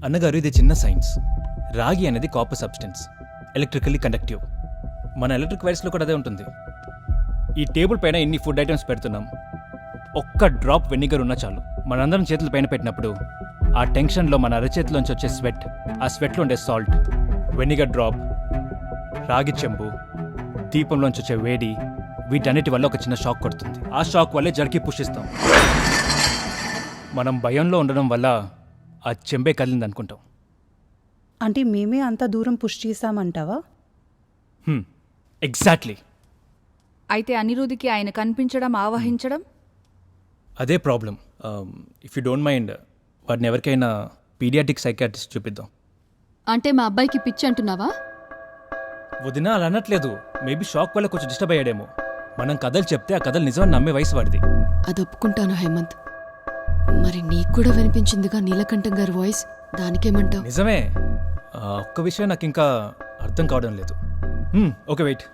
అన్నగారు ఇది చిన్న సైన్స్. రాగి అనేది కాపర్ సబ్స్టెన్స్, ఎలక్ట్రికల్లీ కండక్టివ్. మన ఎలక్ట్రిక్ వైర్స్లో కూడా అదే ఉంటుంది. ఈ టేబుల్ పైన ఇన్ని ఫుడ్ ఐటమ్స్ పెడుతున్నాం, ఒక్క డ్రాప్ వెనిగర్ ఉన్నా చాలు. మనందరం చేతుల పైన పెట్టినప్పుడు ఆ టెన్షన్లో మన అరచేతిలోంచి వచ్చే స్వెట్, ఆ స్వెట్లో ఉండే సాల్ట్, వెనిగర్ డ్రాప్, రాగి చెంబు, దీపంలోంచి వచ్చే వేడి, వీటన్నిటి వల్ల ఒక చిన్న షాక్ కొడుతుంది. ఆ షాక్ వల్లే జర్కి పుషిస్తాం. మనం భయంలో ఉండడం వల్ల ఆ చెంబే కదిలింది అనుకుంటాం. అంటే మేమే అంత దూరం పుష్ చేశామంటావా? ఎగ్జాక్ట్లీ. అయితే అనిరుద్ధికి ఆయన కనిపించడం, ఆవహించడం అదే problem. If you don't mind వాడిని ఎవరికైనా పీడియాటిక్ సైకాట్రిస్ట్ చూపిద్దాం. అంటే మా అబ్బాయికి పిచ్చి అంటున్నావా? వదినా అలా అనట్లేదు. మేబీ షాక్ వల్ల కొంచెం డిస్టర్బ్ అయ్యాడేమో. మనం కథలు చెప్తే ఆ కథలు నిజమని నమ్మే వయసు వాడిది. అది ఒప్పుకుంటాను హేమంత్. మరి నీకు కూడా వినిపించిందిగా నీలకంఠం గారి వాయిస్, దానికేమంటావు? నిజమే. ఒక్క విషయం నాకు ఇంకా అర్థం కావడం లేదు. Okay wait.